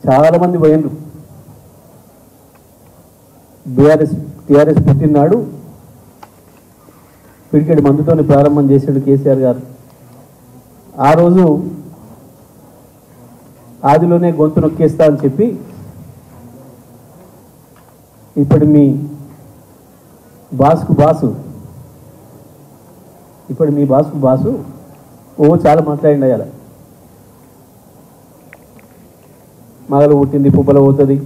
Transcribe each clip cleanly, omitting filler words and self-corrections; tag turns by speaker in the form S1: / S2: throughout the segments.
S1: చాలామంది పోయిండ్రు. టీఆర్ఎస్ పుట్టినాడు పిడికెడు మందుతోని ప్రారంభం చేశాడు కేసీఆర్ గారు. ఆ రోజు ఆదిలోనే గొంతు నొక్కేస్తా అని చెప్పి ఇప్పుడు మీ బాసుకు బాసు చాలా మాట్లాడిండి అయ్యాల. మగలు పుట్టింది పుబ్బల పోతుంది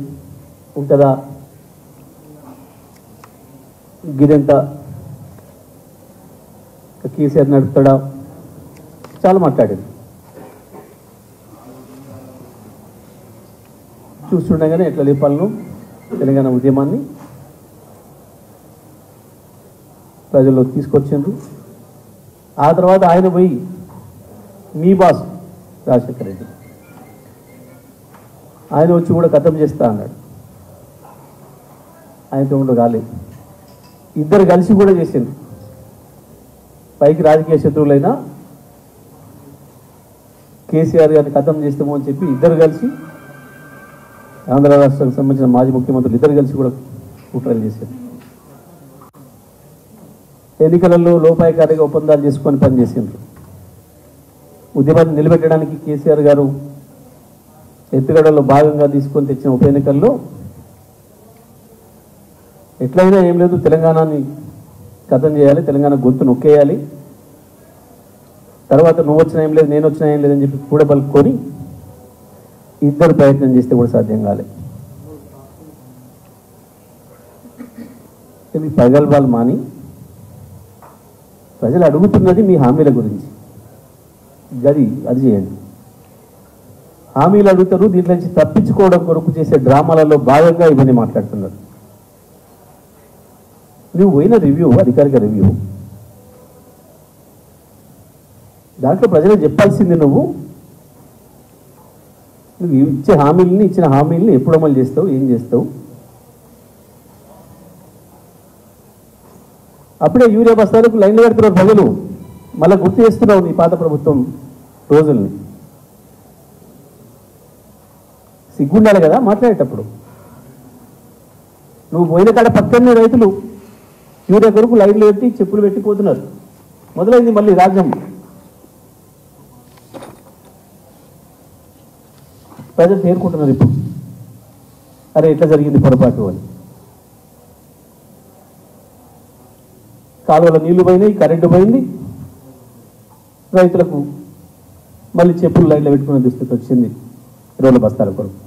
S1: ఉంటుందా, గిదంతా కేసీఆర్ నడుపుతాడా, చాలా మాట్లాడింది. చూస్తుండగానే ఎట్లా లేపాలను తెలంగాణ ఉద్యమాన్ని ప్రజల్లో తీసుకొచ్చిండ్రు. ఆ తర్వాత ఆయన పోయి మీ బాస్ రాజశేఖర రెడ్డి ఆయన వచ్చి కూడా ఖతం చేస్తా అన్నాడు. ఆయనతో కూడా కాలేదు. ఇద్దరు కలిసి కూడా చేసిండ్రు. పైకి రాజకీయ శత్రువులైనా కేసీఆర్ గారిని ఖతం చేస్తామో అని చెప్పి ఇద్దరు కలిసి, ఆంధ్ర రాష్ట్రానికి సంబంధించిన మాజీ ముఖ్యమంత్రులు ఇద్దరు కలిసి కూడా కుట్రలు చేశారు. ఎన్నికలలో లోపాయకారిగా ఒప్పందాలు చేసుకొని పనిచేసిండ్రు. ఉద్యమాన్ని నిలబెట్టడానికి కేసీఆర్ గారు ఎత్తుగడలో భాగంగా తీసుకొని తెచ్చిన ఉప ఎన్నికల్లో ఎట్లయినా ఏం లేదు, తెలంగాణని ఖతం చేయాలి, తెలంగాణ గొంతు నొక్కేయాలి, తర్వాత నువ్వు వచ్చినా ఏం లేదు నేను వచ్చినా ఏం లేదని చెప్పి కూడా పలుకొని ఇద్దరు ప్రయత్నం చేస్తే కూడా సాధ్యం కాలేదు. మీ ప్రగల్భాలు మాని ప్రజలు అడుగుతున్నది మీ హామీల గురించి, అది చేయండి. హామీలు అడుగుతారు, దీంట్లో నుంచి తప్పించుకోవడం కొరకు చేసే డ్రామాలలో భాగంగా ఇవన్నీ మాట్లాడుతున్నారు. నువ్వు పోయిన రివ్యూ అధికారిక రివ్యూ, దాంట్లో ప్రజలకు చెప్పాల్సింది నువ్వు ఇచ్చిన హామీలని ఎప్పుడు అమలు చేస్తావు, ఏం చేస్తావు. అప్పుడే యూరియా బస్తాలకు లైన్లు పెడుతున్నారు ప్రజలు. మళ్ళీ గుర్తు చేస్తున్నావు నీ పాత ప్రభుత్వం రోజుల్ని. సిగ్గుండాలి కదా మాట్లాడేటప్పుడు. నువ్వు పోయిన కాడ పక్కనే రైతులు యూరియా కొరకు లైన్లు పెట్టి చెప్పులు పెట్టిపోతున్నారు. మొదలైంది మళ్ళీ రాజ్యం. ప్రజలు తేరుకుంటున్నారు ఇప్పుడు, అరే ఎట్లా జరిగింది పొరపాటు అని. కాలువల నీళ్లు పోయినాయి, కరెంటు పోయింది, రైతులకు మళ్ళీ చెప్పులు లైన్లో పెట్టుకునే దుస్థితి వచ్చింది రోడ్ల బస్తాల కొరకు.